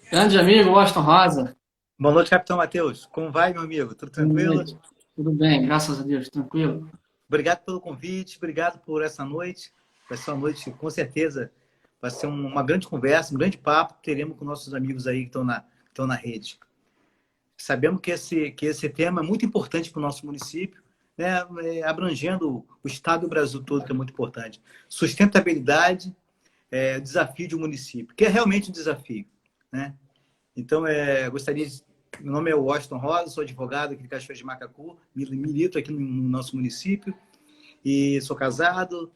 Grande amigo, Washington Rosa. Boa noite, Capitão Matheus. Como vai, meu amigo? Tudo Boa tranquilo? noite. Tudo bem, graças a Deus, tranquilo. Obrigado pelo convite, obrigado por essa noite. Vai ser uma noite, com certeza, vai ser uma grande conversa, um grande papo que teremos com nossos amigos aí que estão na rede. Sabemos que esse tema é muito importante para o nosso município, né? Abrangendo o estado e o Brasil todo, que é muito importante. Sustentabilidade, desafio de um município, que é realmente um desafio, né? Então, gostaria de... Meu nome é Washington Rosa, sou advogado aqui de Cachoeira de Macacu, milito aqui no nosso município e sou casado,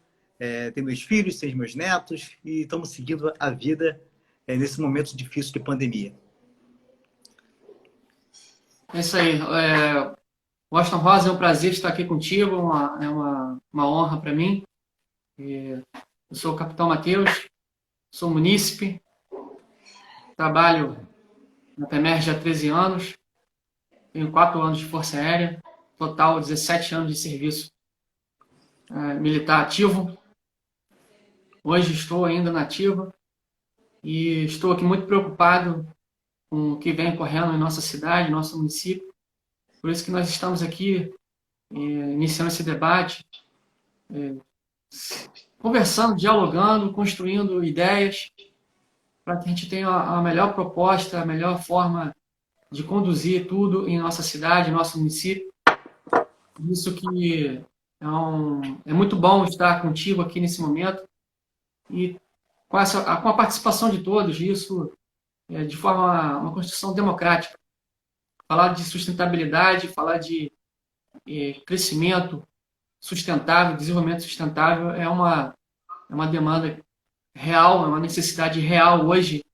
tenho meus filhos, tenho meus netos e estamos seguindo a vida nesse momento difícil de pandemia. É isso aí. Washington Rosa, é um prazer estar aqui contigo, é uma honra para mim. Eu sou o Capitão Matheus, sou munícipe, trabalho na PEMERG há 13 anos, tenho 4 anos de Força Aérea, total 17 anos de serviço militar ativo. Hoje estou ainda na ativa e estou aqui muito preocupado com o que vem ocorrendo em nossa cidade, nosso município. Por isso que nós estamos aqui iniciando esse debate, conversando, dialogando, construindo ideias para que a gente tenha a melhor proposta, a melhor forma de conduzir tudo em nossa cidade, nosso município. Isso que é muito bom estar contigo aqui nesse momento e com a participação de todos, isso de forma, uma construção democrática. Falar de sustentabilidade, falar de crescimento sustentável, desenvolvimento sustentável é uma demanda real, é uma necessidade real hoje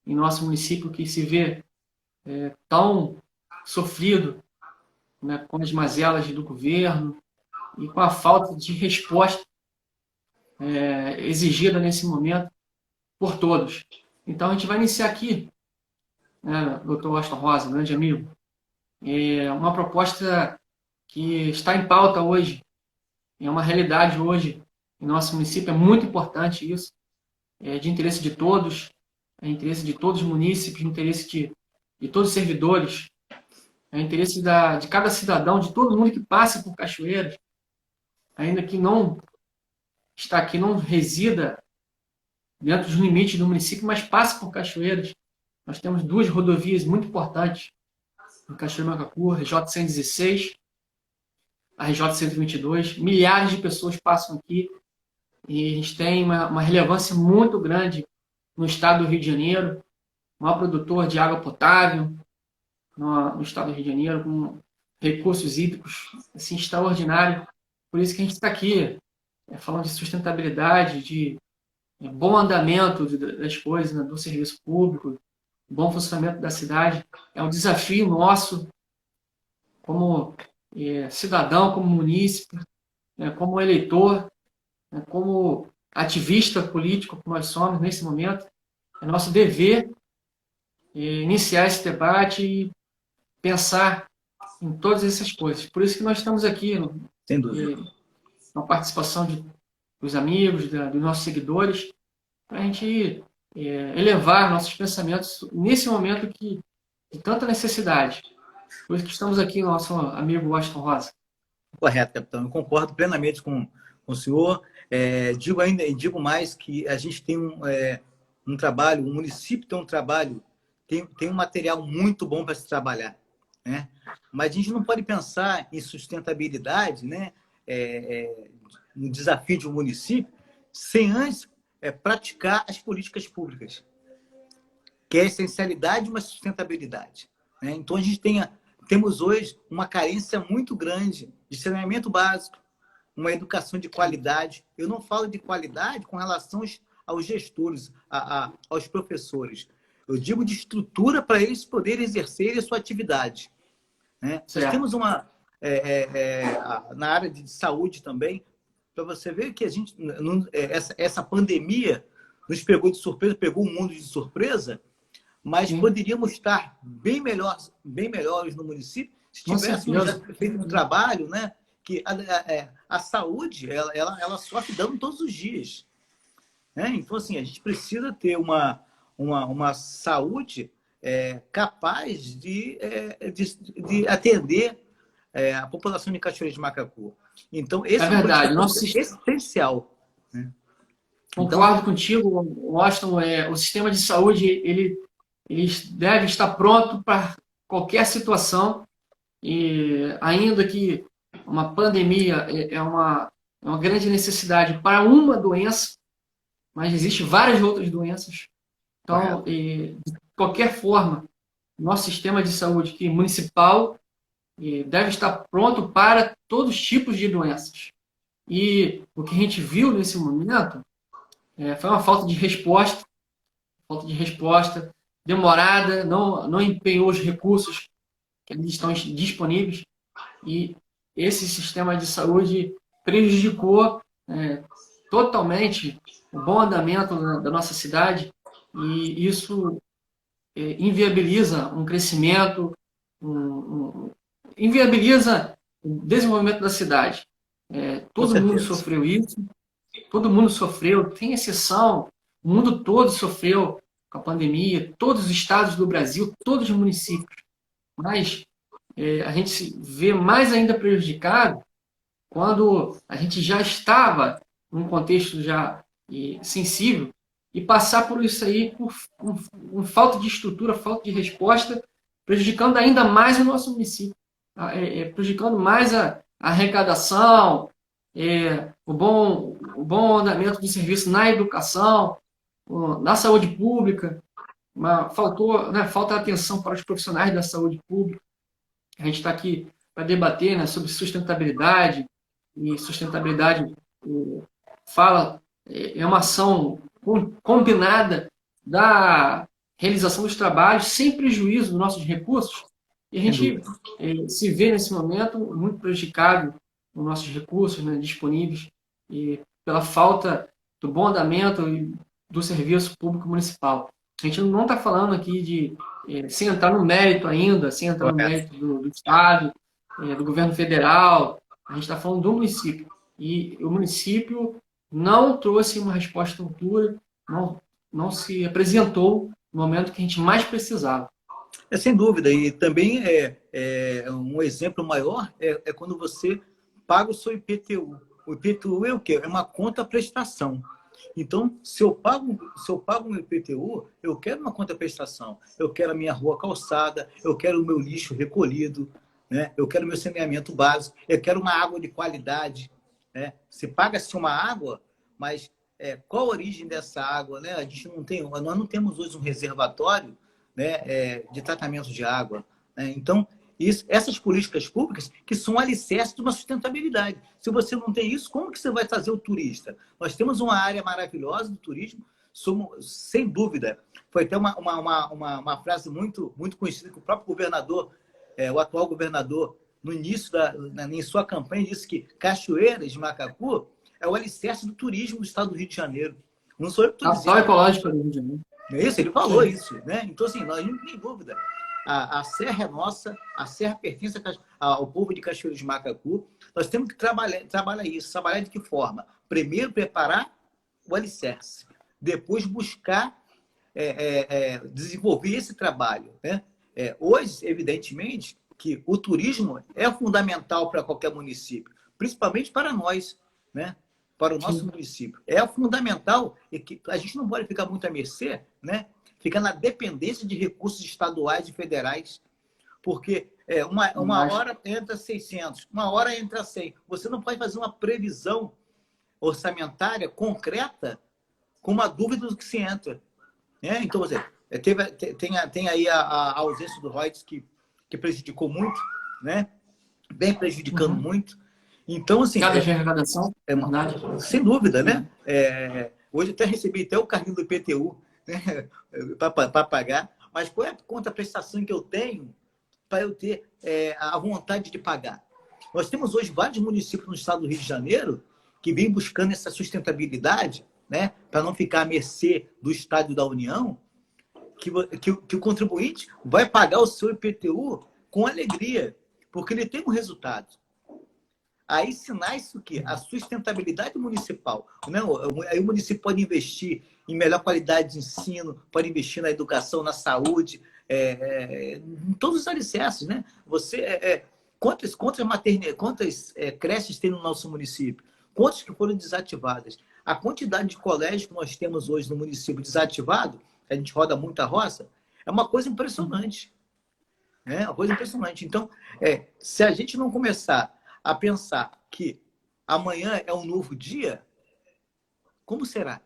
em nosso município que se vê tão sofrido, né, com as mazelas do governo e com a falta de resposta exigida nesse momento por todos. Então a gente vai iniciar aqui, né, doutor Washington Rosa, grande amigo, uma proposta que está em pauta hoje, é uma realidade hoje em nosso município, é muito importante isso, é de interesse de todos, é interesse de todos os munícipes, interesse de todos os servidores, é interesse de cada cidadão, de todo mundo que passa por Cachoeiras, ainda que não está aqui, não resida dentro dos limites do município, mas passa por Cachoeiras. Nós temos 2 rodovias muito importantes em Cachoeira Macacu, a RJ-116, a RJ-122. Milhares de pessoas passam aqui e a gente tem uma relevância muito grande no estado do Rio de Janeiro, o maior produtor de água potável no estado do Rio de Janeiro, com recursos hídricos assim, extraordinários. Por isso que a gente está aqui falando de sustentabilidade, de bom andamento das coisas, né, do serviço público, bom funcionamento da cidade. É um desafio nosso como cidadão, como munícipe, como eleitor, como ativista político que nós somos nesse momento. É nosso dever iniciar esse debate e pensar em todas essas coisas. Por isso que nós estamos aqui, Sem dúvida. na participação dos amigos, dos nossos seguidores, para a gente elevar nossos pensamentos nesse momento de tanta necessidade. Por isso que estamos aqui, nosso amigo Washington Rosa. Correto, capitão. Eu concordo plenamente com o senhor. Digo mais que a gente tem um trabalho, o município tem um trabalho, tem um material muito bom para se trabalhar, né? Mas a gente não pode pensar em sustentabilidade, né? No desafio de um município, sem antes praticar as políticas públicas, que é a essencialidade de uma sustentabilidade, né? Então, a gente temos hoje uma carência muito grande de saneamento básico, uma educação de qualidade. Eu não falo de qualidade com relação aos gestores, aos professores. Eu digo de estrutura para eles poderem exercer a sua atividade, né? Nós temos na área de saúde também, para você ver que a gente, essa pandemia nos pegou de surpresa, pegou o mundo de surpresa, mas poderíamos estar bem melhores no município se tivéssemos já feito um trabalho, né? Que a saúde, ela sofre dano todos os dias. né? Então, assim, a gente precisa ter uma saúde capaz de atender a população de Cachoeira de Macacu. Então, É esse é uma política verdade. pública essencial, né? Então, Concordo contigo, Washington. O sistema de saúde ele deve estar pronto para qualquer situação. E ainda que uma pandemia é uma grande necessidade para uma doença, mas existem várias outras doenças. Então, correto. de qualquer forma, nosso sistema de saúde aqui, municipal deve estar pronto para todos os tipos de doenças. E o que a gente viu nesse momento foi uma falta de resposta demorada, não empenhou os recursos que eles estão disponíveis e esse sistema de saúde prejudicou totalmente o bom andamento da nossa cidade e isso inviabiliza um crescimento, inviabiliza o desenvolvimento da cidade. Com Todo mundo certeza. sofreu isso, todo mundo sofreu, tem exceção, o mundo todo sofreu com a pandemia, todos os estados do Brasil, todos os municípios. Mas a gente se vê mais ainda prejudicado quando a gente já estava num contexto já sensível e passar por isso aí com falta de estrutura, falta de resposta, prejudicando ainda mais o nosso município, prejudicando mais a arrecadação, o bom andamento do serviço na educação, na saúde pública. Falta atenção para os profissionais da saúde pública. A gente está aqui para debater, né, sobre sustentabilidade, e sustentabilidade é uma ação combinada da realização dos trabalhos sem prejuízo dos nossos recursos. E a Sem gente dúvida. se vê nesse momento muito prejudicado nos nossos recursos, né, disponíveis e pela falta do bom andamento do serviço público municipal. A gente não está falando aqui de sem entrar no mérito ainda, sem entrar no Correto. mérito do Estado, do governo federal, a gente está falando do município. E o município não trouxe uma resposta à altura, não se apresentou no momento que a gente mais precisava. Sem dúvida. E também um exemplo maior é quando você paga o seu IPTU. O IPTU é o quê? É uma conta-prestação. Então, se eu pago um IPTU, eu quero uma conta-prestação. Eu quero a minha rua calçada, eu quero o meu lixo recolhido, né? Eu quero o meu saneamento básico, eu quero uma água de qualidade. Né? Se paga-se uma água, mas qual a origem dessa água? Né? Nós não temos hoje um reservatório, né, de tratamento de água. Né? Então, essas políticas públicas que são alicerces de uma sustentabilidade. Se você não tem isso, como que você vai trazer o turista? Nós temos uma área maravilhosa do turismo, sem dúvida. Foi até uma frase muito, muito conhecida que o próprio governador, o atual governador, no início em sua campanha, disse que Cachoeiras de Macacu é o alicerce do turismo do estado do Rio de Janeiro. Não sou eu que estou Capital dizendo. ecológica do Rio de Janeiro. Não é isso? Ele falou isso, né? Então, assim, nós não tem dúvida. A serra é nossa, a serra pertence ao povo de Cachoeiro de Macacu. Nós temos que trabalhar isso. Trabalhar de que forma? Primeiro, preparar o alicerce. Depois, buscar desenvolver esse trabalho. Né? Hoje, evidentemente, que o turismo é fundamental para qualquer município, principalmente para nós, né? Para o nosso município. É fundamental e que a gente não pode ficar muito à mercê, né? Ficar na dependência de recursos estaduais e federais, porque uma hora entra 600, uma hora entra 100. Você não pode fazer uma previsão orçamentária concreta com uma dúvida do que se entra. Né? Então, você tem aí a ausência do Reuters que prejudicou muito, né? Vem prejudicando muito. Então, assim... Cada arrecadação, verdade. Sem dúvida, né? Hoje até recebi até o carrinho do IPTU, né? Para pagar. Mas qual é a conta-prestação que eu tenho para eu ter a vontade de pagar? Nós temos hoje vários municípios no estado do Rio de Janeiro que vêm buscando essa sustentabilidade, né? Para não ficar à mercê do Estado e da União, que o contribuinte vai pagar o seu IPTU com alegria, porque ele tem um resultado. Aí sinais o quê? A sustentabilidade municipal. Né? Aí o município pode investir em melhor qualidade de ensino, pode investir na educação, na saúde, em todos os alicerces. Né? Quantas creches tem no nosso município? Quantas que foram desativadas? A quantidade de colégios que nós temos hoje no município desativado, a gente roda muita roça, é uma coisa impressionante. É uma coisa impressionante. Então, se a gente não começar a pensar que amanhã é um novo dia, como será?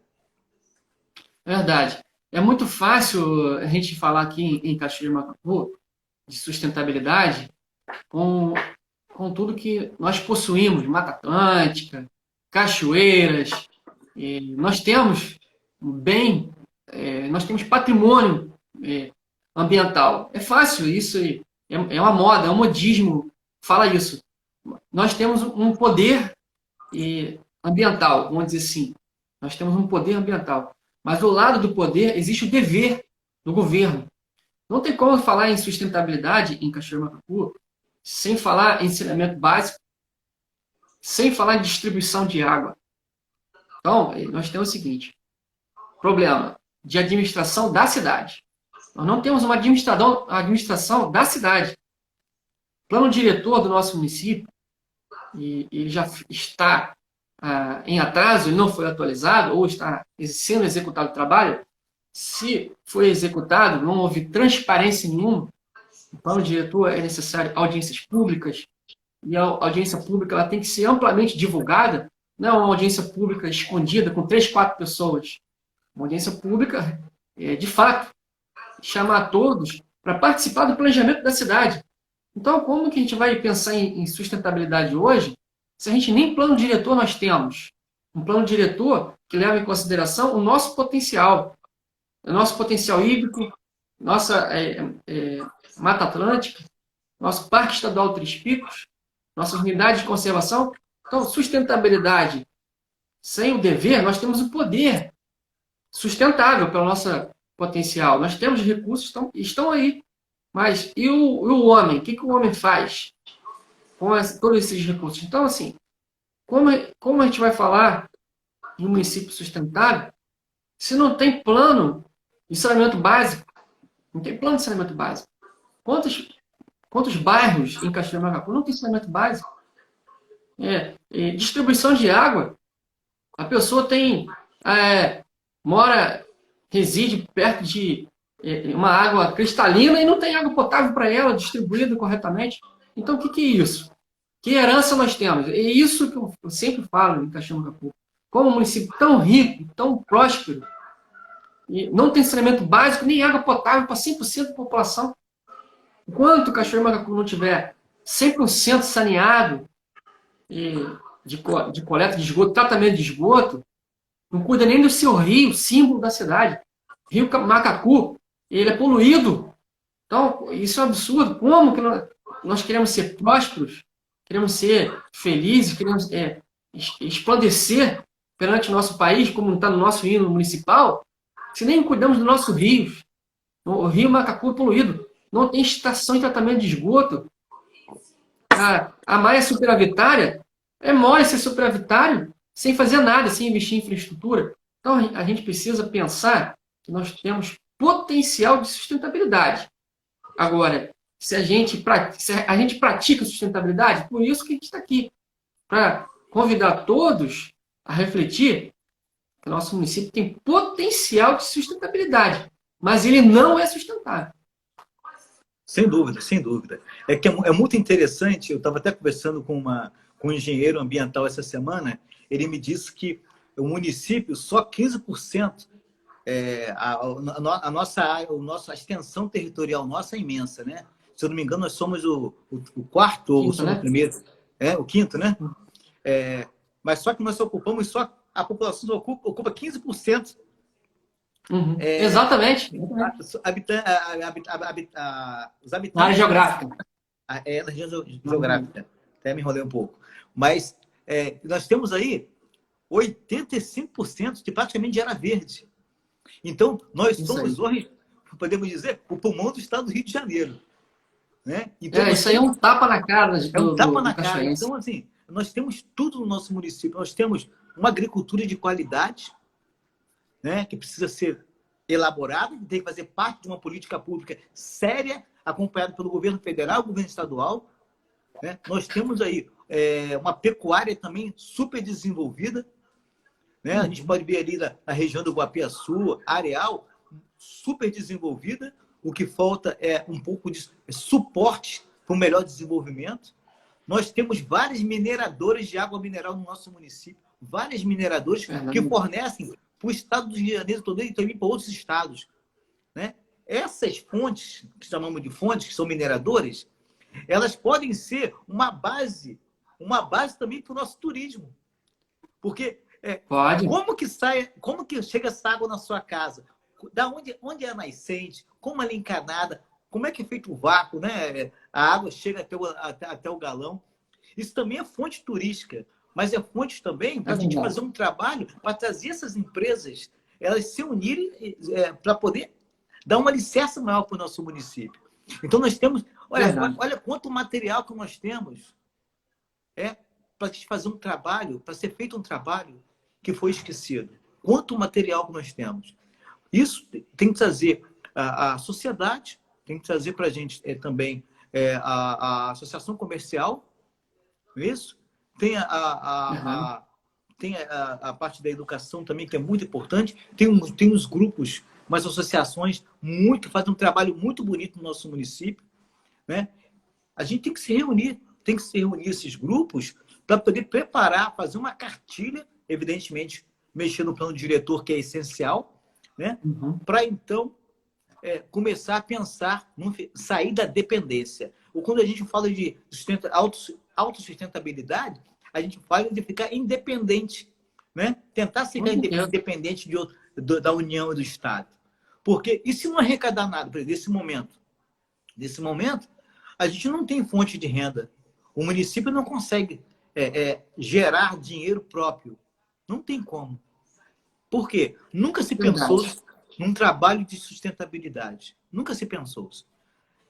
Verdade. É muito fácil a gente falar aqui em Cachoeira de Macacu de sustentabilidade com tudo que nós possuímos, Mata Atlântica, cachoeiras, nós temos nós temos patrimônio ambiental. É fácil, isso é uma moda, é um modismo, fala isso. Nós temos um poder ambiental, vamos dizer assim. Nós temos um poder ambiental. Mas do lado do poder existe o dever do governo. Não tem como falar em sustentabilidade em Cachoeira de Macacu sem falar em saneamento básico, sem falar em distribuição de água. Então, nós temos o seguinte: problema de administração da cidade. Nós não temos uma administração da cidade. O plano diretor do nosso município, ele já está em atraso, ele não foi atualizado, ou está sendo executado o trabalho. Se foi executado, não houve transparência nenhuma. O plano diretor é necessário audiências públicas, e a audiência pública ela tem que ser amplamente divulgada, não é uma audiência pública escondida com 3, 4 pessoas. Uma audiência pública, de fato, chamar todos para participar do planejamento da cidade. Então, como que a gente vai pensar em sustentabilidade hoje se a gente nem plano diretor nós temos? Um plano diretor que leva em consideração o nosso potencial hídrico, nossa Mata Atlântica, nosso Parque Estadual Três Picos, nossas unidades de conservação. Então, sustentabilidade sem o dever, nós temos o poder sustentável pelo nosso potencial. Nós temos recursos, estão aí. Mas e o homem? O que o homem faz com todos esses recursos? Então, assim, como a gente vai falar em um município sustentável se não tem plano de saneamento básico? Não tem plano de saneamento básico. Quantos bairros em Cachoeira de Macacu não tem saneamento básico? Distribuição de água. A pessoa reside perto de uma água cristalina e não tem água potável para ela distribuída corretamente. Então, o que é isso? Que herança nós temos? É isso que eu sempre falo em Cachoeira de Macacu. Como um município tão rico, tão próspero, e não tem saneamento básico, nem água potável para 100% da população. Enquanto Cachoeira de Macacu não tiver 100% saneado, de coleta de esgoto, tratamento de esgoto, não cuida nem do seu rio, símbolo da cidade. Rio Macacu, ele é poluído. Então, isso é um absurdo. Como que nós queremos ser prósperos, queremos ser felizes, queremos resplandecer perante o nosso país, como está no nosso hino municipal, se nem cuidamos dos nossos rios? O rio Macacu é poluído. Não tem estação de tratamento de esgoto. A malha superavitária é mole ser superavitário sem fazer nada, sem investir em infraestrutura. Então, a gente precisa pensar que nós temos potencial de sustentabilidade. Agora, se a gente pratica sustentabilidade, por isso que a gente está aqui, para convidar todos a refletir que o nosso município tem potencial de sustentabilidade, mas ele não é sustentável. Sem dúvida, sem dúvida. É muito interessante, eu estava até conversando com um engenheiro ambiental essa semana, ele me disse que o município, só 15%, a nossa extensão territorial nossa é imensa, né? Se eu não me engano, nós somos o quarto ou somos o primeiro. O quinto, né? Mas só que nós ocupamos, a população ocupa 15%. Uhum. Exatamente. Os habitantes. Na área geográfica. Na região geográfica. Até me enrolei um pouco. Mas nós temos aí 85% de praticamente de área verde. Então, nós somos hoje, podemos dizer, o pulmão do estado do Rio de Janeiro. Né? Então, isso aí é um tapa na cara do tapa na cara. Então, assim, nós temos tudo no nosso município. Nós temos uma agricultura de qualidade, né, que precisa ser elaborada, que tem que fazer parte de uma política pública séria, acompanhada pelo governo federal, governo estadual, né? Nós temos aí uma pecuária também super desenvolvida, né? A gente pode ver ali na região do Guapiaçu, Areal, super desenvolvida. O que falta é um pouco de suporte para o melhor desenvolvimento. Nós temos várias mineradoras de água mineral no nosso município, várias mineradoras que fornecem para o estado do Rio de Janeiro todo e também para outros estados, né? Essas fontes, que chamamos de fontes, que são mineradoras, elas podem ser uma base também para o nosso turismo. Porque Pode. como que chega essa água na sua casa? Onde é a nascente? Como ela é encanada? Como é que é feito o vácuo, né? A água chega até o galão. Isso também é fonte turística, mas é fonte também para a gente fazer um trabalho para trazer essas empresas, elas se unirem para poder dar uma licença maior para o nosso município. Então nós temos, olha quanto material que nós temos para fazer um trabalho, para ser feito um trabalho que foi esquecido. Quanto material que nós temos. Isso tem que trazer a sociedade, tem que trazer para a gente também a associação comercial, isso. Tem tem a parte da educação também, que é muito importante. Tem uns grupos, umas associações que fazem um trabalho muito bonito no nosso município, né? A gente tem que se reunir esses grupos para poder preparar, fazer uma cartilha, evidentemente, mexer no plano diretor, que é essencial, né? Para então começar a pensar, sair da dependência. Ou quando a gente fala de autossustentabilidade, a gente fala de ficar independente, né? Tentar ficar independente da União e do Estado. Porque, e se não arrecadar nada, por exemplo, nesse momento, a gente não tem fonte de renda. O município não consegue gerar dinheiro próprio. Não tem como. Por quê? Nunca se pensou num trabalho de sustentabilidade. Nunca se pensou.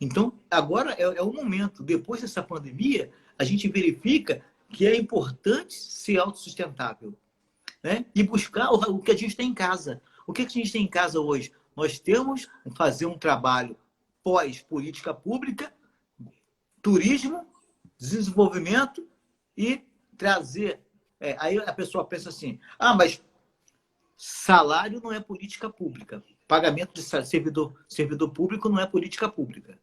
Então, agora é o momento. Depois dessa pandemia, a gente verifica que é importante ser autossustentável, né? E buscar o que a gente tem em casa. O que a gente tem em casa hoje? Nós temos que fazer um trabalho pós-política pública, turismo, desenvolvimento e trazer... aí a pessoa pensa assim, mas salário não é política pública. Pagamento de servidor público não é política pública,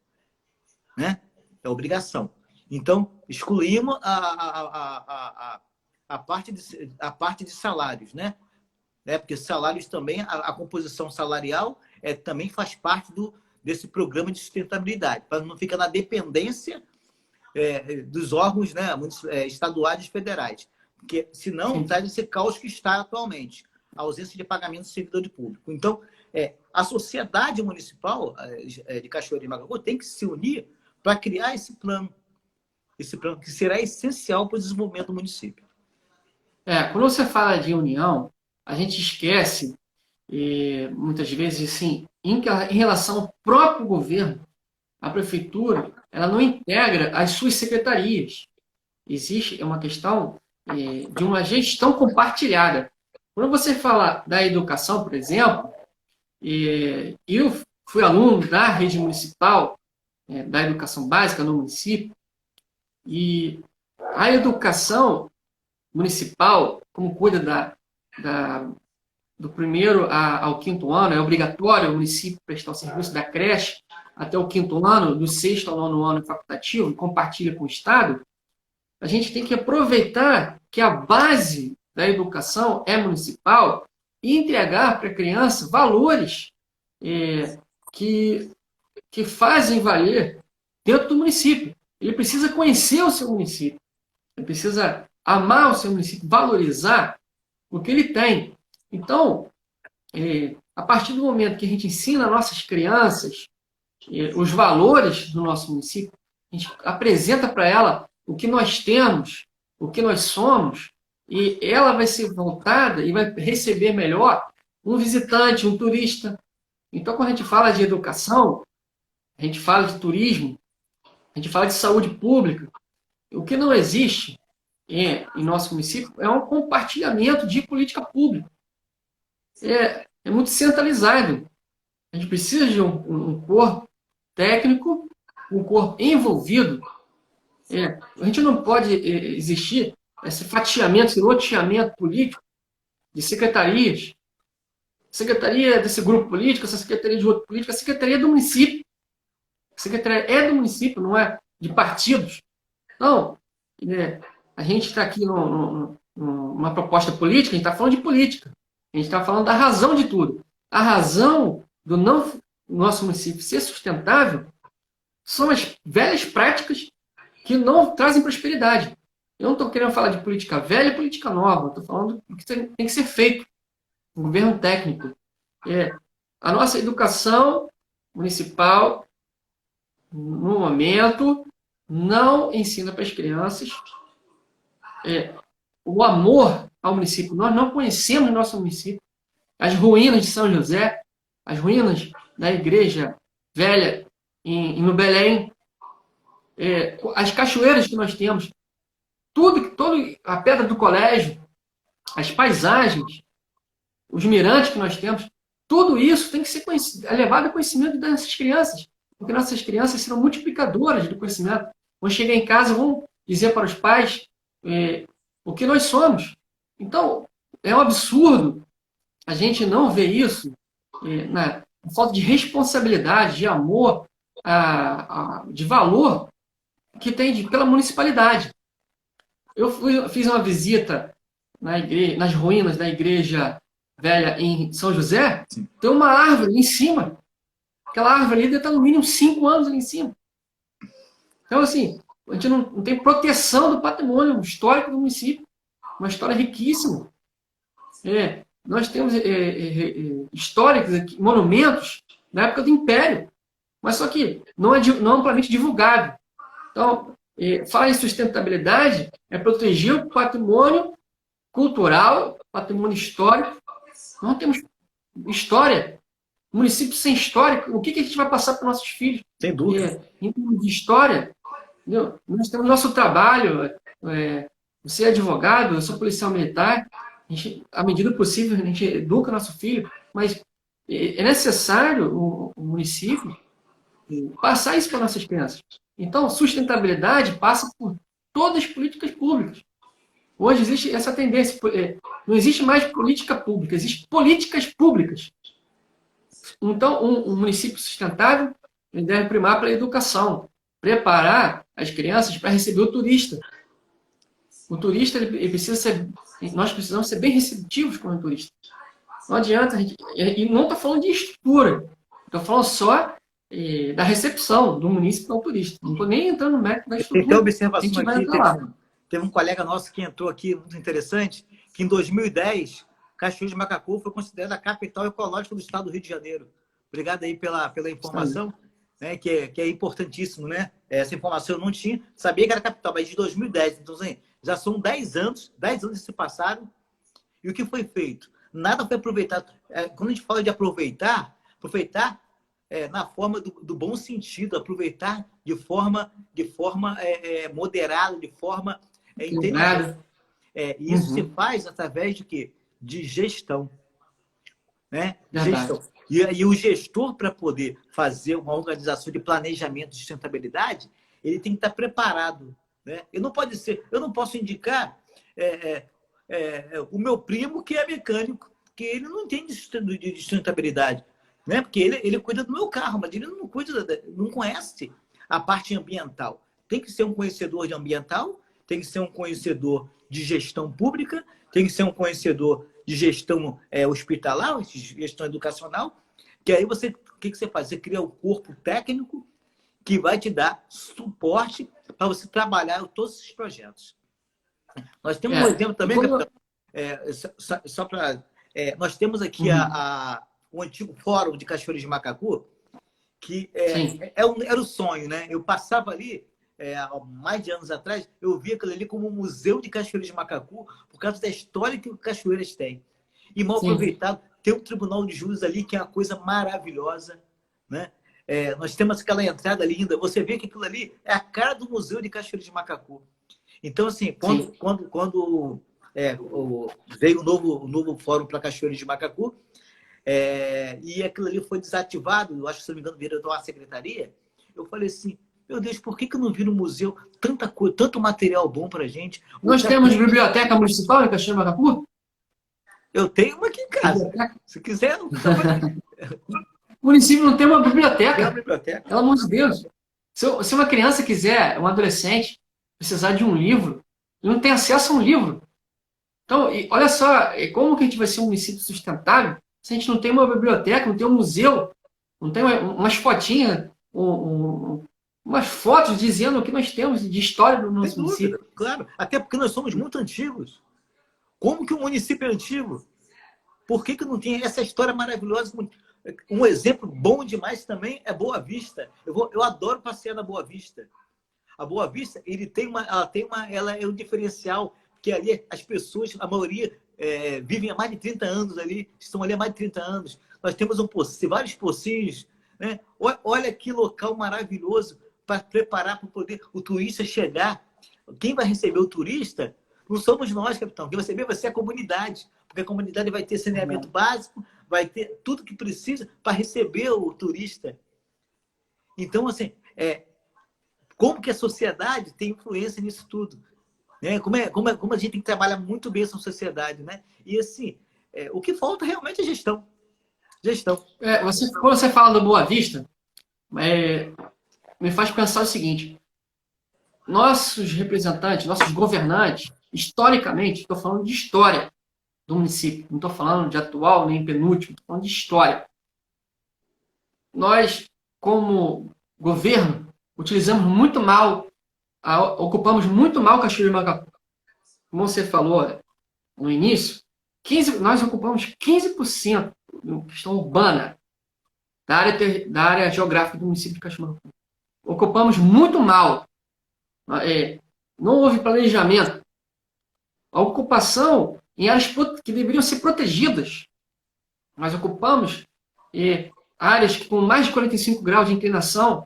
né? É obrigação. Então, excluímos a parte de salários, né? Porque salários também, a composição salarial também faz parte desse programa de sustentabilidade, para não ficar na dependência dos órgãos, né, estaduais e federais. Porque, senão, traz esse caos que está atualmente. A ausência de pagamento do servidor público. Então, a sociedade municipal de Cachoeira de Macacu tem que se unir para criar esse plano que será essencial para o desenvolvimento do município. Quando você fala de união, a gente esquece, muitas vezes, assim, em relação ao próprio governo, a prefeitura, ela não integra as suas secretarias. Existe uma questão de uma gestão compartilhada. Quando você fala da educação, por exemplo, eu fui aluno da rede municipal, da educação básica no município, e a educação municipal, como cuida do primeiro ao quinto ano, é obrigatório o município prestar o serviço da creche até o quinto ano, do sexto ao nono ano facultativo, e compartilha com o Estado. A gente tem que aproveitar que a base da educação é municipal e entregar para a criança valores que fazem valer dentro do município. Ele precisa conhecer o seu município, ele precisa amar o seu município, valorizar o que ele tem. Então, a partir do momento que a gente ensina nossas crianças os valores do nosso município, a gente apresenta para ela o que nós temos, o que nós somos, e ela vai ser voltada e vai receber melhor um visitante, um turista. Então, quando a gente fala de educação, a gente fala de turismo, a gente fala de saúde pública. O que não existe, em nosso município é um compartilhamento de política pública. É muito centralizado. A gente precisa de um corpo técnico, um corpo envolvido. A gente não pode existir esse fatiamento, esse loteamento político de secretarias. Secretaria desse grupo político, essa secretaria de outro político, a secretaria é do município. A secretaria é do município, não é de partidos. Então, a gente está aqui numa proposta política, a gente está falando de política. A gente está falando da razão de tudo. A razão do nosso município ser sustentável são as velhas práticas que não trazem prosperidade. Eu não estou querendo falar de política velha e política nova. Estou falando do que tem que ser feito. Um governo técnico. A nossa educação municipal, no momento, não ensina para as crianças o amor ao município. Nós não conhecemos o nosso município. As ruínas de São José, as ruínas da igreja velha no Belém, as cachoeiras que nós temos, toda a pedra do colégio, as paisagens, os mirantes que nós temos, tudo isso tem que ser levado ao conhecimento dessas crianças, porque nossas crianças serão multiplicadoras do conhecimento. Vão chegar em casa e vão dizer para os pais o que nós somos. Então, é um absurdo a gente não ver isso na falta de responsabilidade, de amor, de valor que tem pela municipalidade. Eu fiz uma visita nas ruínas da igreja velha em São José. Sim. Tem uma árvore em cima. Aquela árvore ali deve estar no mínimo 5 anos ali em cima. Então, assim, a gente não tem proteção do patrimônio histórico do município. Uma história riquíssima. Nós temos históricos aqui, monumentos da época do Império, mas só que não é amplamente divulgado. Então, falar em sustentabilidade é proteger o patrimônio cultural, patrimônio histórico. Não temos história. Município sem história, o que a gente vai passar para os nossos filhos? Sem dúvida. Em termos de história, entendeu? Nós temos nosso trabalho. Você é advogado, eu sou policial militar. À medida possível, a gente educa nosso filho, mas é necessário o município passar isso para nossas crianças. Então, sustentabilidade passa por todas as políticas públicas. Hoje existe essa tendência. Não existe mais política pública, existem políticas públicas. Então, um município sustentável ele deve primar pela educação, preparar as crianças para receber o turista. O turista ele precisa ser. Nós precisamos ser bem receptivos com o turista. Não adianta. E não estou falando de estrutura, estou falando só da recepção do município ao turista. Não estou nem entrando no mérito da estrutura. Tem observação aqui. Teve um colega nosso que entrou aqui, muito interessante, que em 2010, Cachoeira de Macacu foi considerada a capital ecológica do estado do Rio de Janeiro. Obrigado aí pela informação, né, que é importantíssimo, né? Essa informação eu não tinha, sabia que era capital, mas de 2010. Então, assim, já são 10 anos que se passaram. E o que foi feito? Nada foi aproveitado. Quando a gente fala de aproveitar na forma do bom sentido, aproveitar de forma moderada, de forma inteligente. Isso se faz através de quê? De gestão. Né? Gestão. E o gestor, para poder fazer uma organização de planejamento de sustentabilidade, ele tem que estar preparado. Né? Eu não posso indicar o meu primo que é mecânico, que ele não entende de sustentabilidade. Né? Porque ele cuida do meu carro, mas ele não conhece a parte ambiental. Tem que ser um conhecedor de ambiental, tem que ser um conhecedor de gestão pública, tem que ser um conhecedor de gestão hospitalar, gestão educacional, que aí o que você faz? Você cria um corpo técnico que vai te dar suporte para você trabalhar todos esses projetos. Nós temos um exemplo também, capitão, nós temos aqui o antigo Fórum de Cachoeiras de Macacu, que era o sonho, né? Eu passava ali, há mais de anos atrás, eu via aquilo ali como um museu de Cachoeiras de Macacu, por causa da história que o Cachoeiras tem. E mal aproveitado, tem um tribunal de júris ali, que é uma coisa maravilhosa, né? Nós temos aquela entrada linda, você vê que aquilo ali é a cara do museu de Cachoeiras de Macacu. Então, assim, Sim. veio o novo fórum para Cachoeira de Macacu, e aquilo ali foi desativado, eu acho que, se não me engano, virou a secretaria, eu falei assim, meu Deus, por que eu não vi no museu tanta coisa, tanto material bom para gente? Nós temos biblioteca municipal em Caxias do Macacu? Eu tenho uma aqui em casa. Biblioteca? Se quiser, não dá pra... O município não tem uma Tem uma biblioteca. biblioteca. Pelo amor de Deus. Se uma criança quiser, um adolescente, precisar de um livro, ele não tem acesso a um livro. Então, olha só, como que a gente vai ser um município sustentável se a gente não tem uma biblioteca, não tem um museu, não tem umas fotinhas, umas fotos dizendo o que nós temos de história do Sem nosso dúvida, município. claro. Até porque nós somos muito antigos. Como que o município é antigo? Por que não tem essa história maravilhosa? Um exemplo bom demais também é Boa Vista. Eu adoro passear na Boa Vista. A Boa Vista, ela é um diferencial, que ali as pessoas, a maioria, vivem há mais de 30 anos ali, estão ali há mais de 30 anos. Nós temos vários pocinhos, né? Olha que local maravilhoso para preparar para poder o turista chegar. Quem vai receber o turista não somos nós, capitão. Quem vai receber vai ser a comunidade, porque a comunidade vai ter saneamento básico, vai ter tudo que precisa para receber o turista. Então, assim, como que a sociedade tem influência nisso tudo? Né? Como a gente tem que trabalhar muito bem essa sociedade, né? E assim, o que falta realmente é gestão. Gestão. Quando você fala do Boa Vista, me faz pensar o seguinte: nossos representantes, nossos governantes, historicamente, estou falando de história do município, não estou falando de atual nem penúltimo, estou falando de história. Nós, como governo, utilizamos muito mal, ocupamos muito mal Cachoeira de Macacu. Como você falou no início, nós ocupamos 15% da questão urbana da área geográfica do município de Cachoeira de Macacu. Ocupamos muito mal. Não houve planejamento. A ocupação em áreas que deveriam ser protegidas. Nós ocupamos áreas com mais de 45 graus de inclinação,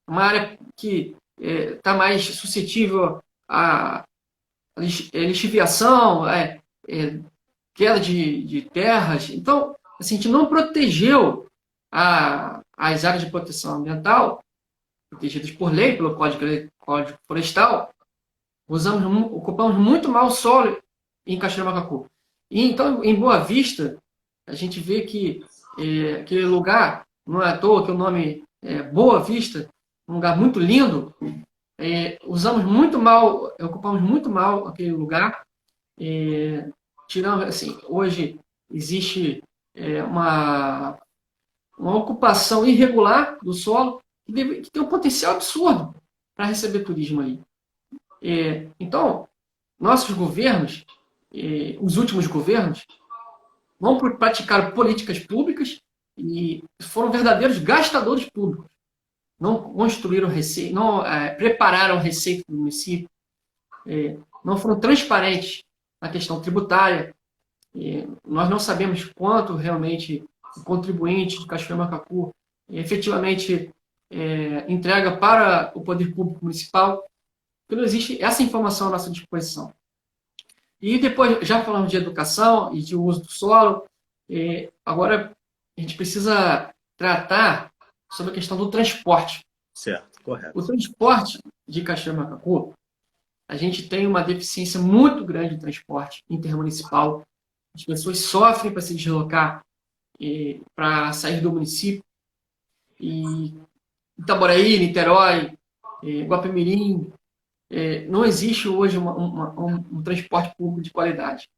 uma área que está mais suscetível a lixiviação, queda de terras. Então, assim, a gente não protegeu as áreas de proteção ambiental, protegidas por lei, pelo Código Florestal. Ocupamos muito mal o solo em Cachoeira do Macacu. E, então, em Boa Vista, a gente vê que aquele lugar, não é à toa que o nome é Boa Vista, um lugar muito lindo, ocupamos muito mal aquele lugar. Tirando, assim, hoje existe uma ocupação irregular do solo que tem um potencial absurdo para receber turismo ali. Então, nossos governos, os últimos governos, não praticaram políticas públicas e foram verdadeiros gastadores públicos. Não construíram receita, não prepararam receita do município, não foram transparentes na questão tributária. Nós não sabemos quanto realmente o contribuinte de Cachoeira do Macacu efetivamente entrega para o poder público municipal, porque não existe essa informação à nossa disposição. E depois, já falamos de educação e de uso do solo, agora a gente precisa tratar sobre a questão do transporte. Certo, correto. O transporte de Cachoeira do Macacu, a gente tem uma deficiência muito grande de transporte intermunicipal. As pessoas sofrem para se deslocar para sair do município. E Itaboraí, Niterói, Guapemirim, não existe hoje um transporte público de qualidade.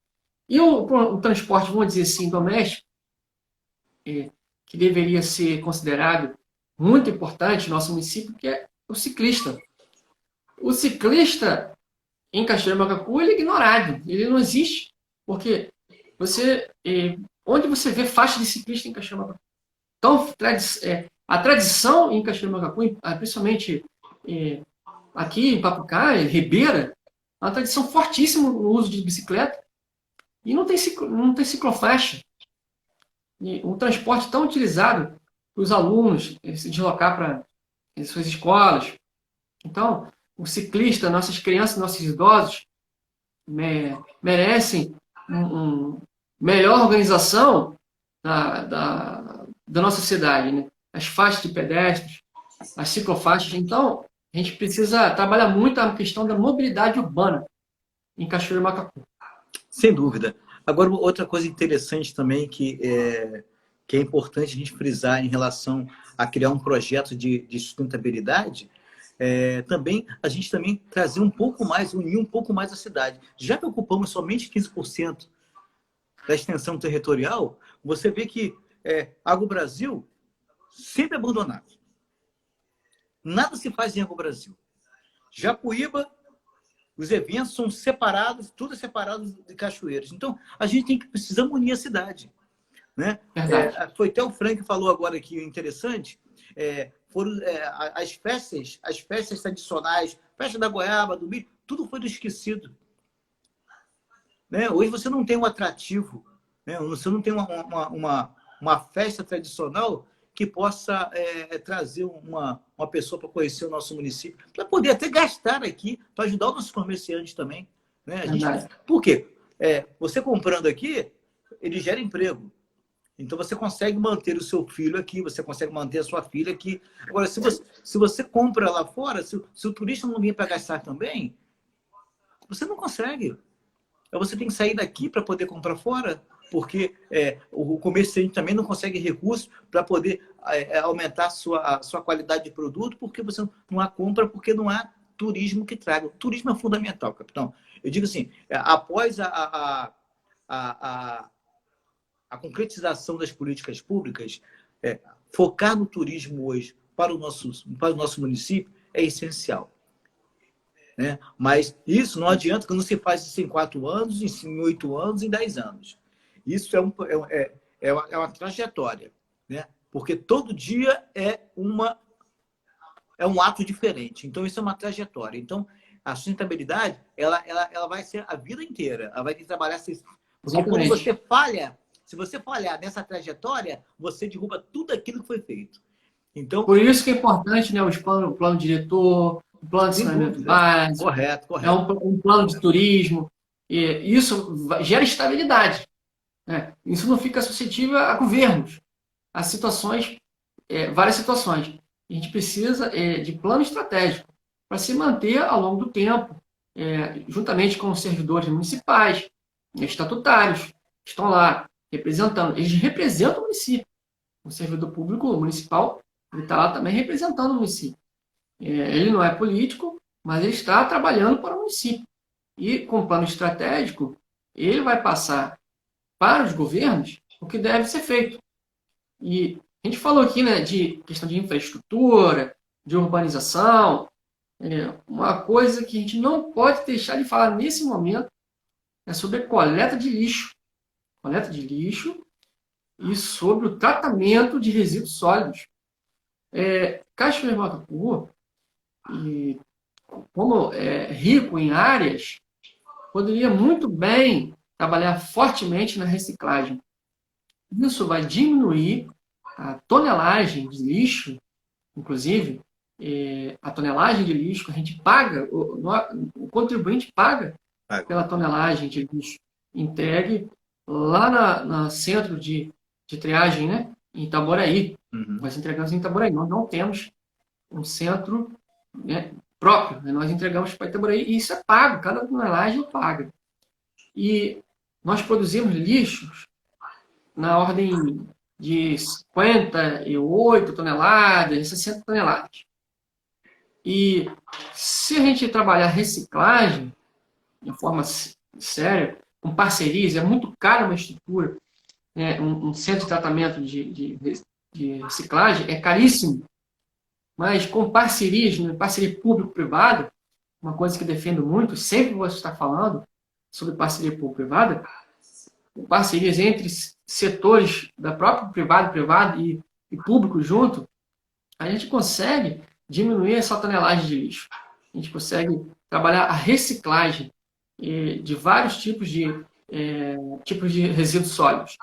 E o transporte, vamos dizer assim, doméstico, que deveria ser considerado muito importante no nosso município, que é o ciclista. O ciclista em Cachoeira do Macacu, ele é ignorado, ele não existe, porque onde você vê faixa de ciclista em Cachoeira do Macacu? Então, a tradição em Cachoeira do Macacu, principalmente aqui em Papucá, Ribeira, é uma tradição fortíssima no uso de bicicleta, e não tem ciclofaixa. E o transporte tão utilizado para os alunos se deslocar para suas escolas. Então, o ciclista, nossas crianças, nossos idosos merecem melhor organização da nossa cidade, né? As faixas de pedestres, as ciclofaixas. Então, a gente precisa trabalhar muito a questão da mobilidade urbana em Cachoeiro Macacu. Sem dúvida. Agora, outra coisa interessante também que é importante a gente frisar em relação a criar um projeto de sustentabilidade, também a gente também trazer um pouco mais, unir um pouco mais a cidade. Já que ocupamos somente 15% da extensão territorial, você vê que Água Brasil sempre abandonado. Nada se faz em Água Brasil. Japuíba, os eventos são separados, tudo é separado de cachoeiras. Então, a gente precisamos unir a cidade. Né? Foi até o Frank que falou agora aqui, interessante, foram as festas tradicionais, festa da goiaba, do milho, tudo foi esquecido. Né? Hoje você não tem um atrativo, né? Você não tem uma festa tradicional que possa trazer uma pessoa para conhecer o nosso município, para poder até gastar aqui, para ajudar os nossos comerciantes também. Né? Por quê? Você comprando aqui, ele gera emprego. Então, você consegue manter o seu filho aqui, você consegue manter a sua filha aqui. Agora, se você compra lá fora, se o turista não vir para gastar também, você não consegue. Você tem que sair daqui para poder comprar fora, porque o comerciante também não consegue recursos para poder aumentar a sua qualidade de produto, porque você não há compra, porque não há turismo que traga. O turismo é fundamental, capitão. Eu digo assim, após a concretização das políticas públicas, focar no turismo hoje para o nosso município é essencial. Né? Mas isso não adianta que não se faz isso em 4 anos, em 8 anos, em 10 anos. Isso é uma trajetória, né? Porque todo dia é um ato diferente. Então, isso é uma trajetória. Então, a sustentabilidade, ela vai ser a vida inteira. Ela vai ter que trabalhar... Porque quando você falha, se você falhar nessa trajetória, você derruba tudo aquilo que foi feito. Então, por isso que é importante, né, o plano diretor, o plano de saneamento básico, correto. Um plano de turismo. E isso gera estabilidade. Né? Isso não fica suscetível a governos, a situações, várias situações. A gente precisa de plano estratégico para se manter ao longo do tempo, juntamente com os servidores municipais, estatutários, que estão lá representando. Eles representam o município. O servidor público municipal ele está lá também representando o município. Ele não é político, mas ele está trabalhando para o município. E com o plano estratégico, ele vai passar para os governos o que deve ser feito. E a gente falou aqui, né, de questão de infraestrutura, de urbanização. Uma coisa que a gente não pode deixar de falar nesse momento é sobre a coleta de lixo. Coleta de lixo e sobre o tratamento de resíduos sólidos. Cachoeiro Macacu, como é rico em áreas, poderia muito bem trabalhar fortemente na reciclagem. Isso vai diminuir a tonelagem de lixo, inclusive, a tonelagem de lixo que a gente paga, o contribuinte paga pela tonelagem de lixo entregue lá no centro de triagem, né, em Itaboraí. Nós entregamos em Itaboraí. Nós não temos um centro, né, próprio. Né? Nós entregamos para Itaboraí e isso é pago. Cada tonelagem é paga. E nós produzimos lixos na ordem de 58 toneladas, 60 toneladas. E se a gente trabalhar reciclagem de forma séria, com parcerias, é muito caro uma estrutura, né? Um centro de tratamento de reciclagem é caríssimo, mas com parcerias, né? Parceria público-privada, uma coisa que defendo muito, sempre vou estar falando sobre parceria público-privada, parcerias entre setores da própria privado e público junto, a gente consegue diminuir essa tonelagem de lixo. A gente consegue trabalhar a reciclagem de vários tipos de resíduos sólidos.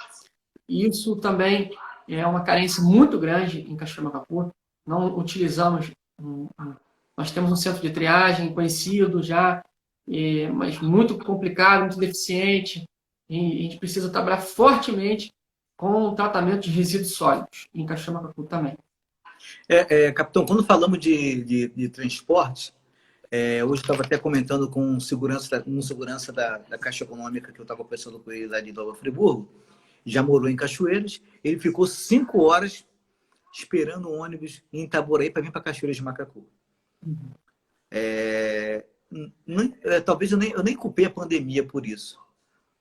Isso também é uma carência muito grande em Cachoeiro Macacu. Não utilizamos Nós temos um centro de triagem conhecido já, mas muito complicado, muito deficiente. E a gente precisa trabalhar fortemente com o tratamento de resíduos sólidos, em Caxamaracu também. Capitão, quando falamos de transporte, hoje eu estava até comentando com um segurança da Caixa Econômica, que eu estava conversando com ele lá de Nova Friburgo, já morou em Cachoeiras, ele ficou 5 horas esperando o ônibus em Itaboraí para vir para Cachoeiras de Macacu. Talvez eu nem culpei a pandemia por isso.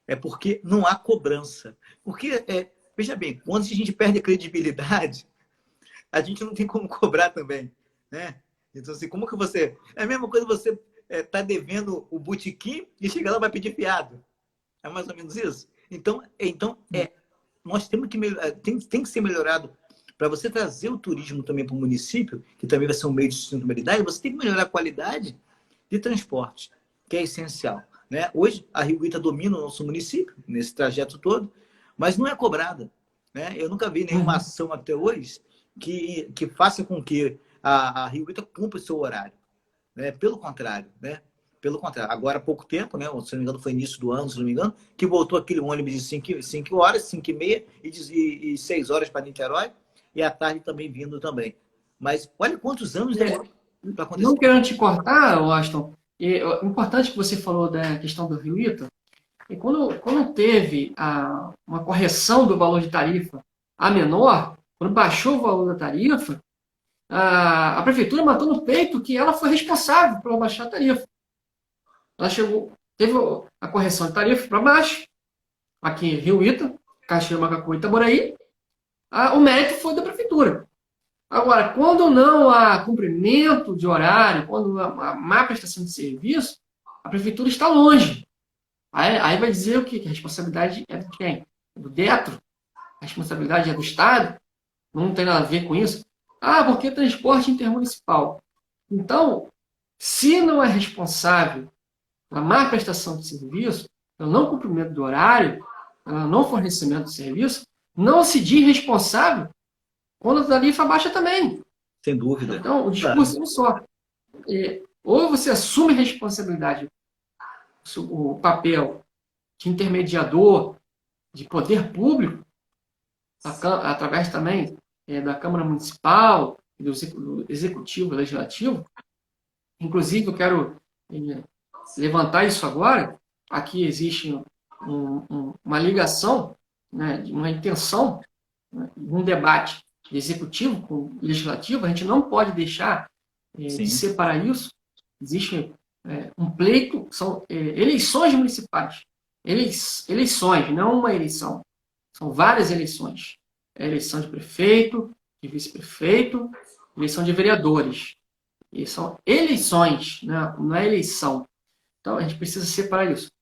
É porque não há cobrança. Porque, veja bem, quando a gente perde a credibilidade, a gente não tem como cobrar também, né? Então, assim, como que você... É a mesma coisa você tá devendo o botequim e chega lá e vai pedir fiado. É mais ou menos isso? Então nós temos que tem que ser melhorado. Para você trazer o turismo também para o município, que também vai ser um meio de sustentabilidade, você tem que melhorar a qualidade de transporte, que é essencial, né? Hoje, a Rio Ita domina o nosso município, nesse trajeto todo, mas não é cobrada, né? Eu nunca vi nenhuma ação até hoje que faça com que a Rio Ita cumpra o seu horário, né? Pelo contrário, né? Pelo contrário. Agora, há pouco tempo, né? Se não me engano, foi início do ano, se não me engano, que voltou aquele ônibus de 5 horas, 5h30 e 6 horas para Niterói, e à tarde também vindo também. Mas olha quantos anos demorou para acontecer. Não querendo te cortar, Washington, o importante que você falou da questão do Rio Ita, e quando teve uma correção do valor de tarifa a menor, quando baixou o valor da tarifa, a prefeitura matou no peito que ela foi responsável por baixar a tarifa. Ela teve a correção de tarifa para baixo, aqui Rio Ita, Caxias, Macacu e Itaboraí, o mérito foi da prefeitura. Agora, quando não há cumprimento de horário, quando há má prestação de serviço, a prefeitura está longe. Aí vai dizer o quê? Que a responsabilidade é de quem? Do DETRO? A responsabilidade é do Estado? Não tem nada a ver com isso? Porque é transporte intermunicipal. Então, se não é responsável pela má prestação de serviço, pelo não cumprimento do horário, pelo não fornecimento de serviço, não se diz responsável quando a tarifa baixa também. Sem dúvida. Então, o discurso é um só. Ou você assume a responsabilidade, o papel de intermediador, de poder público, através também da Câmara Municipal, do Executivo, Legislativo. Inclusive, eu quero levantar isso agora. Aqui existe uma ligação, né, uma intenção, né, um debate de executivo com legislativo. A gente não pode deixar de separar isso. Existe um pleito, são eleições municipais. Eleições, não uma eleição. São várias eleições. Eleição de prefeito, de vice-prefeito, eleição de vereadores. E são eleições, né? Não é eleição. Então, a gente precisa separar isso.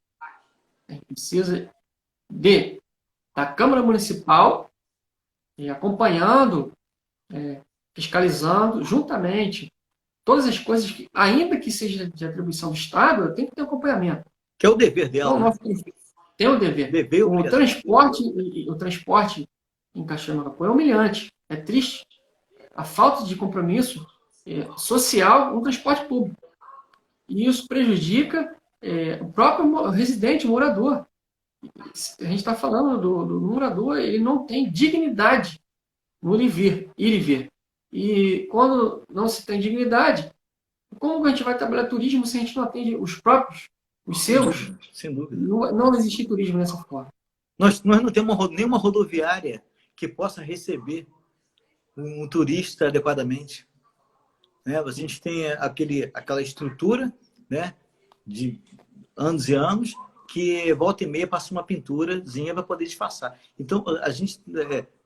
A gente precisa da Câmara Municipal acompanhando, fiscalizando, juntamente, todas as coisas que, ainda que seja de atribuição do Estado, tem que ter acompanhamento. Que é o dever dela. Então, tem o dever. O transporte em Caxias do Macacu é humilhante, é triste. A falta de compromisso social no transporte público. E isso prejudica o próprio residente, o morador. A gente está falando do morador, ele não tem dignidade no ir e vir. E quando não se tem dignidade, como a gente vai trabalhar turismo se a gente não atende os próprios, os seus? Sem dúvida. Não existe turismo dessa forma. Nós não temos nenhuma rodoviária que possa receber um turista adequadamente. Né? A gente tem aquela estrutura, né, de anos e anos, que volta e meia passa uma pinturazinha para poder disfarçar. Então, a gente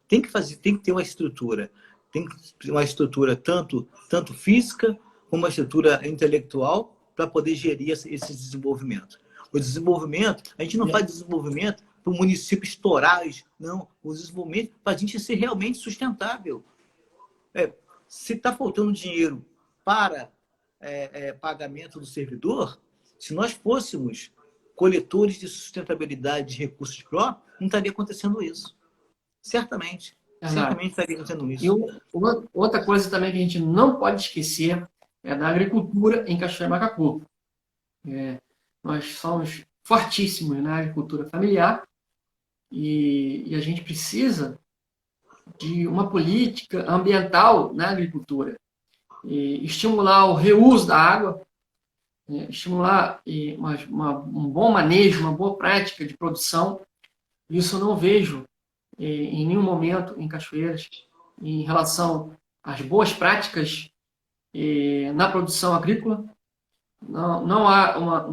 tem que ter uma estrutura. Tem que ter uma estrutura tanto física como uma estrutura intelectual para poder gerir esse desenvolvimento. O desenvolvimento, a gente não faz desenvolvimento para o município estourar, não. O desenvolvimento para a gente ser realmente sustentável. Se está faltando dinheiro para pagamento do servidor, se nós fôssemos coletores de sustentabilidade de recursos próprios, não estaria acontecendo isso. Certamente estaria acontecendo isso. E outra coisa também que a gente não pode esquecer é da agricultura em Cachoeira do Macacu. Nós somos fortíssimos na agricultura familiar e a gente precisa de uma política ambiental na agricultura. E estimular o reuso da água, estimular um bom manejo, uma boa prática de produção. Isso eu não vejo em nenhum momento em Cachoeiras em relação às boas práticas na produção agrícola. Não há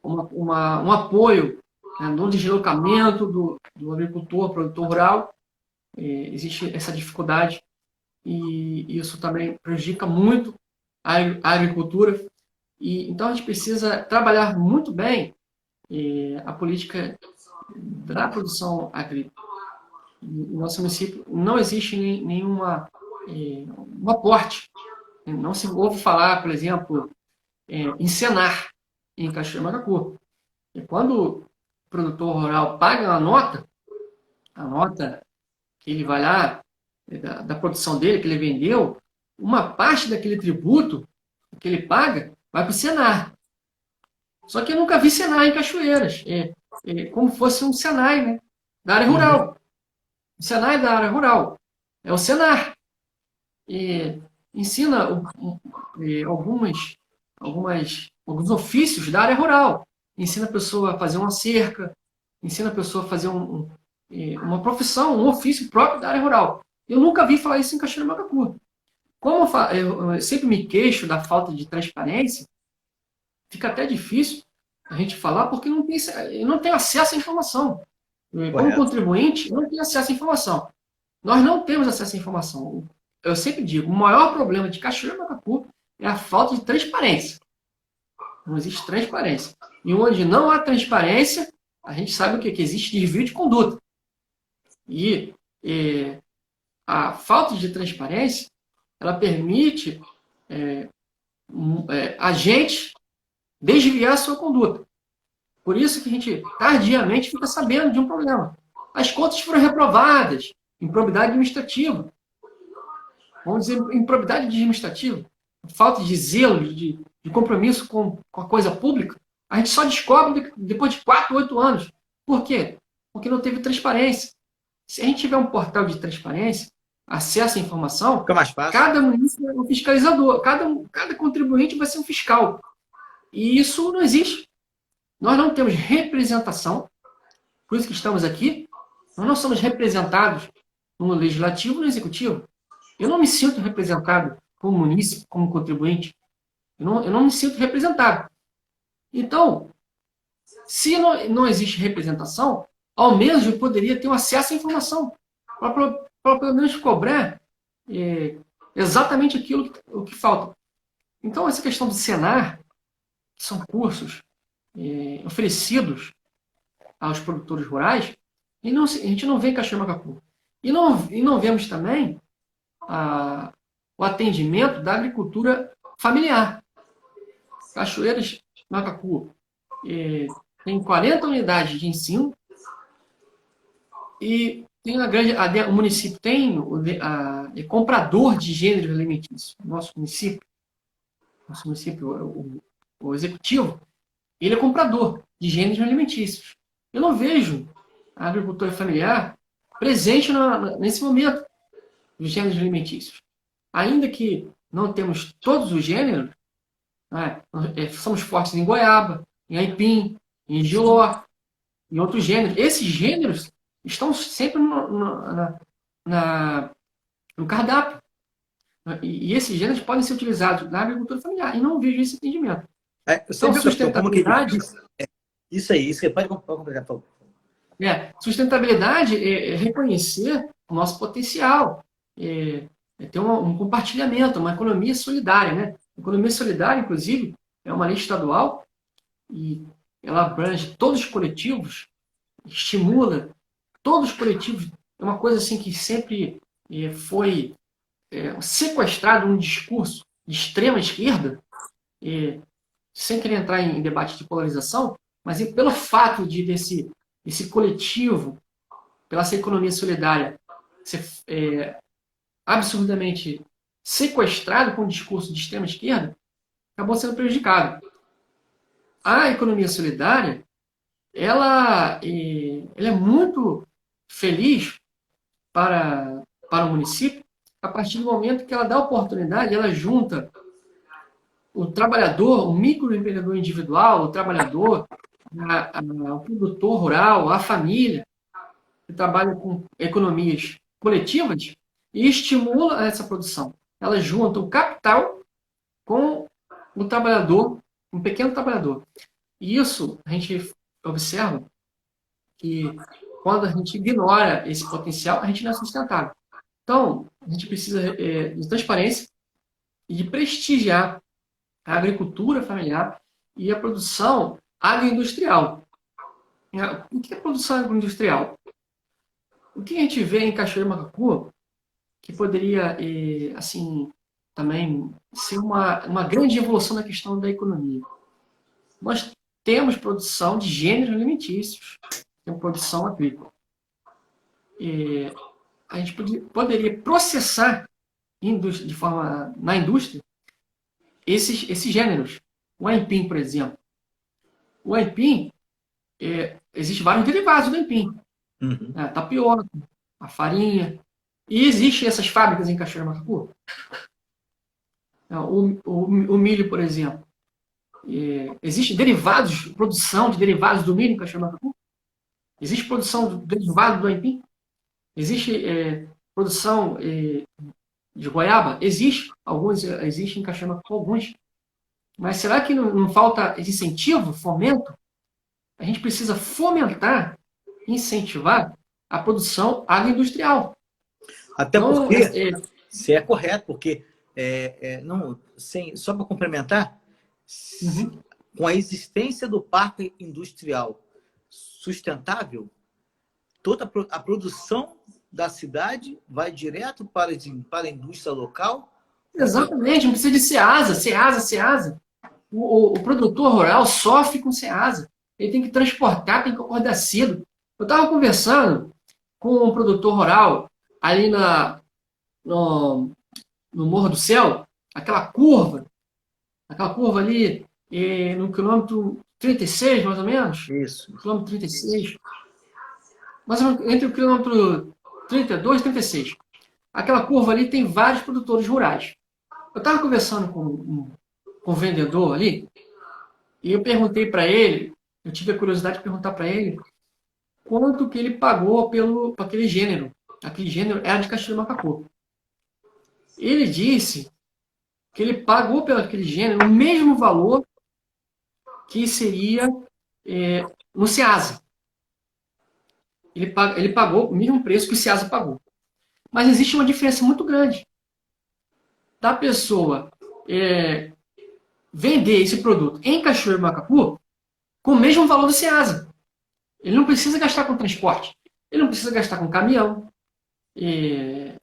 um apoio, né, no deslocamento do agricultor, produtor rural. Existe essa dificuldade e isso também prejudica muito a agricultura. Então a gente precisa trabalhar muito bem a política da produção agrícola. No nosso município não existe nenhuma um aporte. Não se ouve falar, por exemplo, em Senar, em Cachoeira do Macacu. E quando o produtor rural paga a nota que ele vai lá, da produção dele, que ele vendeu, uma parte daquele tributo que ele paga vai para o Senar. Só que eu nunca vi Senai em Cachoeiras. Como fosse um Senai, né? Da área rural. O Senai da área rural. É o Senar. Ensina alguns ofícios da área rural. Ensina a pessoa a fazer uma cerca, ensina a pessoa a fazer uma profissão, um ofício próprio da área rural. Eu nunca vi falar isso em Cachoeira do Macacu. Como eu sempre me queixo da falta de transparência, fica até difícil a gente falar porque não tem acesso à informação. Como contribuinte, não tem acesso à informação. Nós não temos acesso à informação. Eu sempre digo, o maior problema de Cachoeira do Macacu é a falta de transparência. Não existe transparência. E onde não há transparência, a gente sabe o quê? Que existe desvio de conduta. E a falta de transparência, ela permite a gente desviar a sua conduta. Por isso que a gente tardiamente fica sabendo de um problema. As contas foram reprovadas, improbidade administrativa. Vamos dizer, improbidade administrativa, falta de zelo, de compromisso com a coisa pública, a gente só descobre depois de 4, 8 anos. Por quê? Porque não teve transparência. Se a gente tiver um portal de transparência, acesso à informação, fica mais fácil. Cada município é um fiscalizador, cada contribuinte vai ser um fiscal. E isso não existe. Nós não temos representação, por isso que estamos aqui. Nós não somos representados no legislativo e no executivo. Eu não me sinto representado como munícipe, como contribuinte. Eu não me sinto representado. Então, se não existe representação, ao menos eu poderia ter um acesso à informação para pelo menos cobrar exatamente aquilo que falta. Então, essa questão do Senar, que são cursos oferecidos aos produtores rurais, a gente não vê em Cachoeira do Macacu. E não vemos também o atendimento da agricultura familiar. Cachoeiras do Macacu tem 40 unidades de ensino e tem o município é comprador de gêneros alimentícios. Nosso município, o executivo, ele é comprador de gêneros alimentícios. Eu não vejo a agricultura familiar presente nesse momento dos gêneros alimentícios. Ainda que não temos todos os gêneros, né, somos fortes em goiaba, em aipim, em giló, em outros gêneros. Esses gêneros estão sempre no cardápio. E esses gêneros podem ser utilizados na agricultura familiar. E não vejo esse entendimento. Então, sustentabilidade... Isso aí, pode completar, por favor. Sustentabilidade é reconhecer o nosso potencial, ter um compartilhamento, uma economia solidária. Né? A economia solidária, inclusive, é uma lei estadual e ela abrange todos os coletivos, estimula todos os coletivos. É uma coisa assim que sempre foi sequestrado um discurso de extrema esquerda, sem querer entrar em debate de polarização, mas pelo fato de desse coletivo, pela essa economia solidária, ser absurdamente sequestrado com o discurso de extrema esquerda, acabou sendo prejudicado. A economia solidária, ela é muito feliz para o município a partir do momento que ela dá oportunidade, ela junta o trabalhador, o microempreendedor individual, o trabalhador, o produtor rural, a família, que trabalha com economias coletivas e estimula essa produção. Ela junta o capital com o trabalhador, um pequeno trabalhador. E isso a gente observa que quando a gente ignora esse potencial, a gente não é sustentável. Então, a gente precisa de transparência e de prestigiar a agricultura familiar e a produção agroindustrial. O que é produção agroindustrial? O que a gente vê em Cachoeiro do Macacu, que poderia, assim, também ser uma grande evolução na questão da economia. Nós temos produção de gêneros alimentícios, temos produção agrícola. A gente poderia processar na indústria esses gêneros. O aipim, por exemplo. O aipim, existem vários derivados do aipim. A tapioca, a farinha. E existem essas fábricas em Cachoeiro do Macacu. O milho, por exemplo. Existe produção de derivados do milho em Cachoeiro do Macacu? Existe produção de derivado do aipim? Existe produção de goiaba? Existe. Existe em Cachoeiro do Macacu, alguns. Mas será que não falta incentivo, fomento? A gente precisa fomentar, incentivar a produção agroindustrial. Até então, porque, se é correto, porque, só para complementar, com a existência do parque industrial sustentável, toda a produção da cidade vai direto para a indústria local. Exatamente, não precisa de Ceasa. O produtor rural sofre com Ceasa. Ele tem que transportar, tem que acordar cedo. Eu estava conversando com um produtor rural ali no Morro do Céu, aquela curva ali no quilômetro 36, mais ou menos. Isso. Quilômetro 36. Mais ou menos entre o quilômetro 32 e 36. Aquela curva ali tem vários produtores rurais. Eu estava conversando com um vendedor ali e eu perguntei para ele, eu tive a curiosidade de perguntar para ele quanto que ele pagou por aquele gênero. Aquele gênero era de Cachoeiro do Macacu. Ele disse que ele pagou pelo aquele gênero o mesmo valor que seria no Ceasa. Ele pagou o mesmo preço que o Ceasa pagou. Mas existe uma diferença muito grande da pessoa vender esse produto em Cachoeiro do Macacu com o mesmo valor do Ceasa. Ele não precisa gastar com transporte. Ele não precisa gastar com caminhão,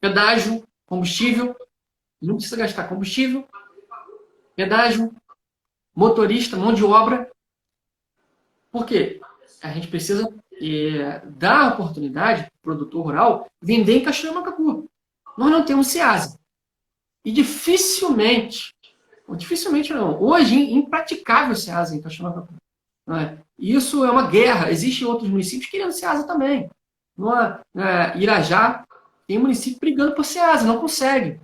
pedágio, combustível. Ele não precisa gastar combustível, pedágio, motorista, mão de obra. Por quê? A gente precisa dar a oportunidade para o produtor rural vender em Cachoeiro do Macacu. Nós não temos Ceasa. E dificilmente não, hoje impraticável Ceasa em Cachoeiro do Macacu. Não é? Isso é uma guerra. Existem outros municípios querendo Ceasa também. Irajá tem município brigando por Ceasa, não consegue.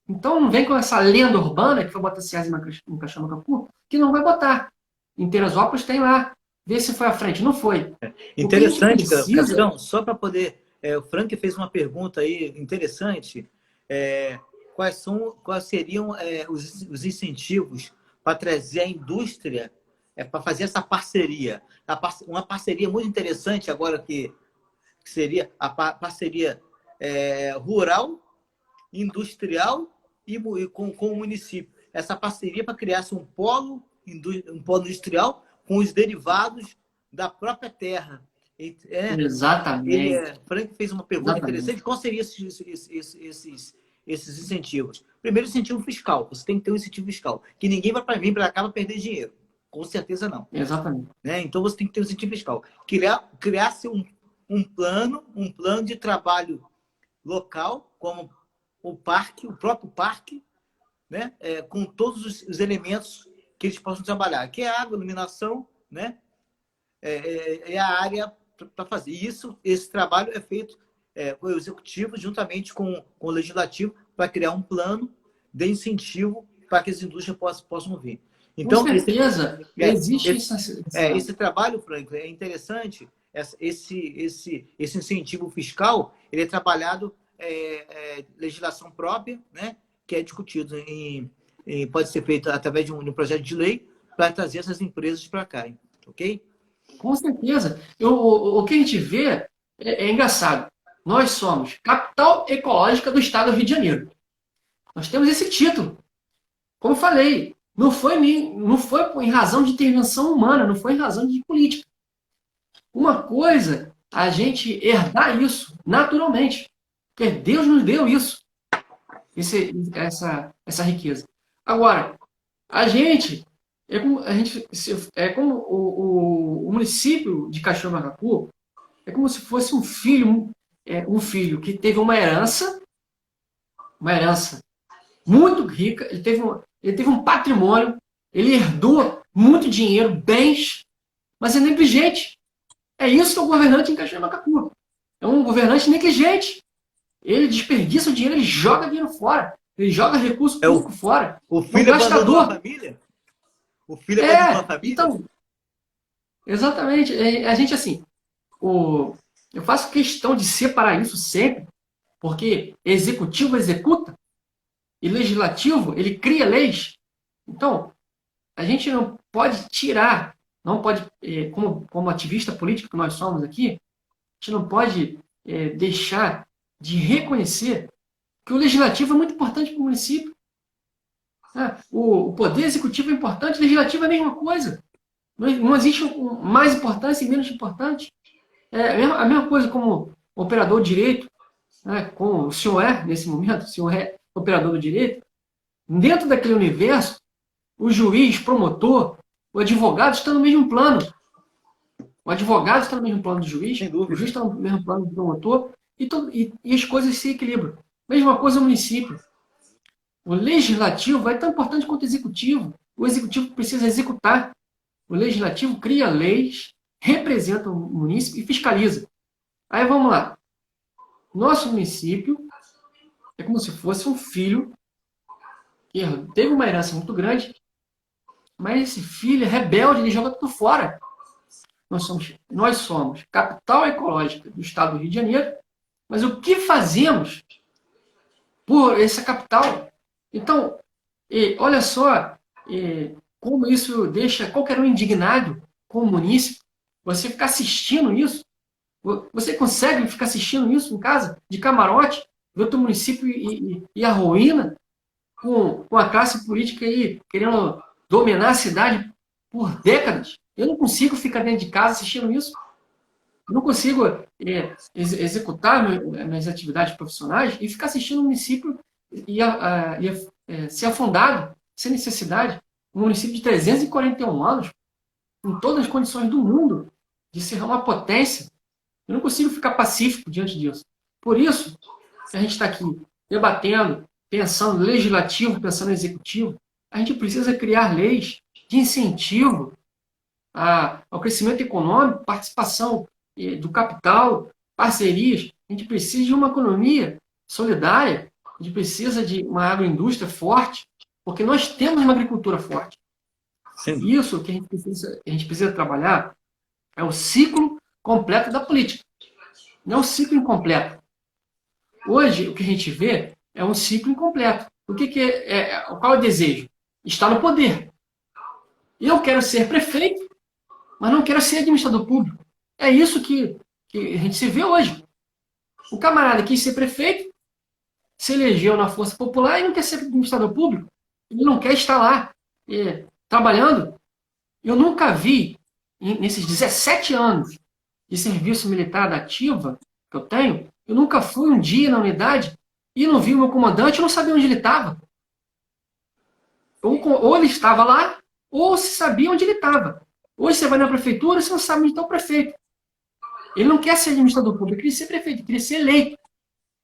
Então não vem com essa lenda urbana que foi botar Ceasa em Cachoeiro do Macacu, que não vai botar. Em Teresópolis tem lá. Vê se foi à frente. Não foi. Interessante, Capitão, só para poder... o Frank fez uma pergunta aí interessante. Quais seriam os incentivos para trazer a indústria, para fazer essa parceria? Uma parceria muito interessante agora que seria a parceria rural, industrial e com o município. Essa parceria para criar-se um polo industrial com os derivados da própria terra. Exatamente. Frank fez uma pergunta interessante. Qual seriam esses incentivos? Primeiro, incentivo fiscal. Você tem que ter um incentivo fiscal. Que ninguém vai vir para cá para perder dinheiro. Com certeza não. Exatamente. Então, você tem que ter um incentivo fiscal. Criar-se um plano de trabalho local, como o parque, o próprio parque, né? Com todos os elementos que eles possam trabalhar, que é água, iluminação, né? É a área para fazer. E esse trabalho é feito com o executivo, juntamente com o legislativo, para criar um plano de incentivo para que as indústrias possam vir. Com Então, certeza, existe esse trabalho, Franklin, é interessante. Esse incentivo fiscal, ele é trabalhado legislação própria, né? Que é discutido pode ser feito através de um projeto de lei para trazer essas empresas para cá, ok? Com certeza. O que a gente vê é engraçado. Nós somos capital ecológica do estado do Rio de Janeiro. Nós temos esse título. Como eu falei, não foi em razão de intervenção humana, não foi em razão de política. Uma coisa, a gente herdar isso naturalmente. Porque Deus nos deu isso, essa riqueza. Agora, é como o município de Cachoeira do Macacu é como se fosse um filho que teve uma herança muito rica, ele teve um patrimônio, ele herdou muito dinheiro, bens, mas é negligente. É isso que é o governante em Cachoeira do Macacu. É um governante negligente. Ele desperdiça o dinheiro, ele joga dinheiro fora, ele joga recurso público fora. O filho abandonou a família? O filho abandonou a família? Então, exatamente. A gente, assim, eu faço questão de separar isso sempre, porque executivo executa e legislativo, ele cria leis. Então, a gente não pode tirar, não pode, como ativista político que nós somos aqui, a gente não pode deixar de reconhecer que o legislativo é muito importante para o município. O poder executivo é importante, o legislativo é a mesma coisa. Não existe mais importância e menos importante. É a mesma coisa como operador de direito, né, como o senhor nesse momento, o senhor é operador do direito. Dentro daquele universo, o juiz, promotor, o advogado está no mesmo plano. O advogado está no mesmo plano do juiz, o juiz está no mesmo plano do promotor, e as coisas se equilibram. Mesma coisa no município. O legislativo é tão importante quanto o executivo. O executivo precisa executar. O legislativo cria leis, representa o município e fiscaliza. Aí vamos lá. Nosso município é como se fosse um filho que teve uma herança muito grande, mas esse filho é rebelde, ele joga tudo fora. Nós somos capital ecológica do estado do Rio de Janeiro, mas o que fazemos por essa capital? Então, olha só como isso deixa qualquer um indignado com o munícipe. Você ficar assistindo isso, você consegue ficar assistindo isso em casa, de camarote, ver o teu município e a ruína, com a classe política aí querendo dominar a cidade por décadas? Eu não consigo ficar dentro de casa assistindo isso. Eu não consigo executar minhas atividades profissionais e ficar assistindo o município ser afundado, sem necessidade. Um município de 341 anos, com todas as condições do mundo de ser uma potência. Eu não consigo ficar pacífico diante disso. Por isso, a gente está aqui debatendo, pensando no legislativo, pensando no executivo. A gente precisa criar leis de incentivo ao crescimento econômico, participação do capital, parcerias. A gente precisa de uma economia solidária, a gente precisa de uma agroindústria forte, porque nós temos uma agricultura forte. Sim. Isso que a gente precisa trabalhar é o ciclo completo da política, não é um ciclo incompleto. Hoje, o que a gente vê é um ciclo incompleto. Qual é o desejo? Estar no poder. Eu quero ser prefeito, mas não quero ser administrador público. É isso que a gente se vê hoje. O camarada quis ser prefeito, se elegeu na força popular e não quer ser administrador público. Ele não quer estar lá trabalhando. Eu nunca vi, nesses 17 anos de serviço militar da ativa que eu tenho, eu nunca fui um dia na unidade e não vi o meu comandante e não sabia onde ele estava. Ou ele estava lá, ou se sabia onde ele estava. Hoje você vai na prefeitura e você não sabe onde está o prefeito. Ele não quer ser administrador público, ele queria ser prefeito, ele queria ser eleito.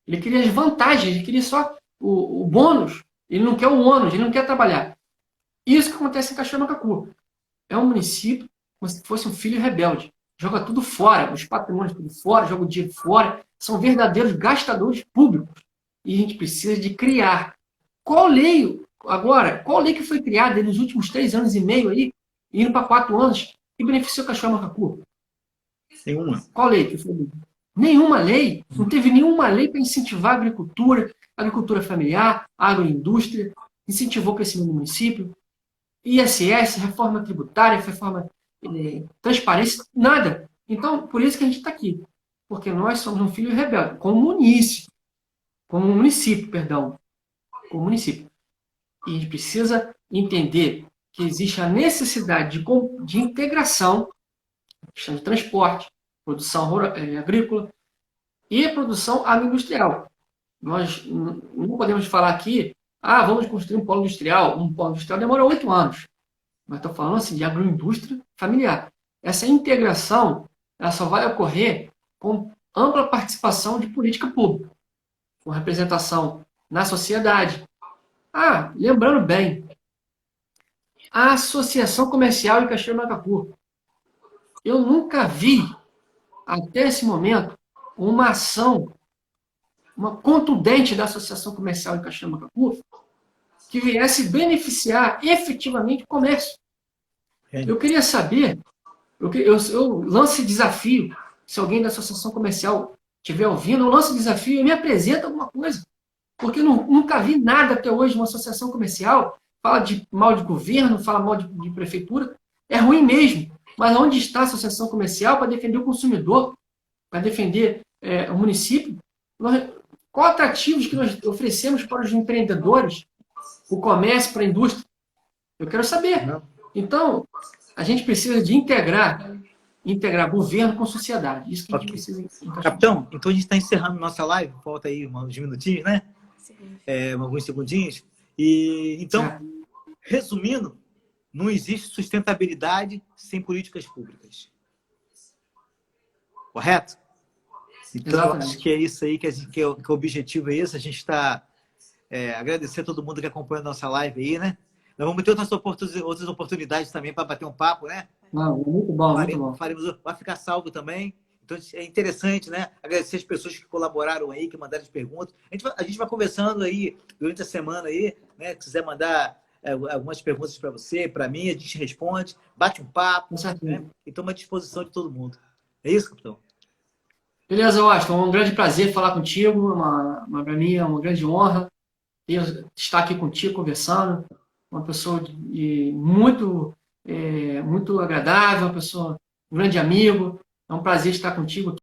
Ele queria as vantagens, ele queria só o bônus, ele não quer o ônus, ele não quer trabalhar. Isso que acontece em Cachoeira do Macacu. É um município como se fosse um filho rebelde. Joga tudo fora, os patrimônios tudo fora, joga o dinheiro fora. São verdadeiros gastadores públicos. E a gente precisa de criar. Qual lei, agora, qual lei que foi criada nos últimos 3 anos e meio aí, indo para 4 anos, e beneficiou Cachoeira do Macacu? Nenhuma. Qual lei que foi? Nenhuma lei. Não teve nenhuma lei para incentivar a agricultura familiar, a agroindústria, incentivou o crescimento do município. ISS, reforma tributária, reforma transparência, nada. Então, por isso que a gente está aqui. Porque nós somos um filho rebelde, como município, perdão, como município. E a gente precisa entender que existe a necessidade de integração, questão de transporte, produção agrícola e produção agroindustrial. Nós não podemos falar aqui, vamos construir um polo industrial. Um polo industrial demora 8 anos. Mas estou falando assim, de agroindústria familiar. Essa integração ela só vai ocorrer com ampla participação de política pública, com representação na sociedade. Lembrando bem, a Associação Comercial de Cachoeira do Macacu. Eu nunca vi, até esse momento, uma ação, uma contundente da Associação Comercial de Cachoeira do Macacu que viesse beneficiar efetivamente o comércio. Eu queria saber, eu lanço esse desafio, se alguém da Associação Comercial estiver ouvindo, eu lanço o desafio e me apresenta alguma coisa. Porque eu nunca vi nada até hoje uma associação comercial, fala mal de governo, fala mal de prefeitura, é ruim mesmo. Mas onde está a associação comercial para defender o consumidor, para defender o município? Qual atrativos que nós oferecemos para os empreendedores, o comércio, para a indústria? Eu quero saber. Então, a gente precisa de integrar governo com sociedade. Isso que a gente precisa. Capitão, então a gente está encerrando nossa live. Falta aí uns minutinhos, né? Alguns segundinhos. E então, resumindo, não existe sustentabilidade sem políticas públicas. Correto? Então, eu acho que é isso aí, que o objetivo é esse. A gente está agradecer a todo mundo que acompanha a nossa live aí, né? Nós vamos ter outras oportunidades também para bater um papo, né? Muito bom, muito bom. Vai ficar salvo também. Então, é interessante, né? Agradecer as pessoas que colaboraram aí, que mandaram as perguntas. A gente vai conversando aí durante a semana aí, né? Se quiser mandar algumas perguntas para você, para mim, a gente responde, bate um papo, né? E toma à disposição de todo mundo. É isso, capitão? Beleza, Washington. Um grande prazer falar contigo. Para mim é uma grande honra estar aqui contigo conversando. Uma pessoa muito agradável, uma pessoa, um grande amigo. É um prazer estar contigo.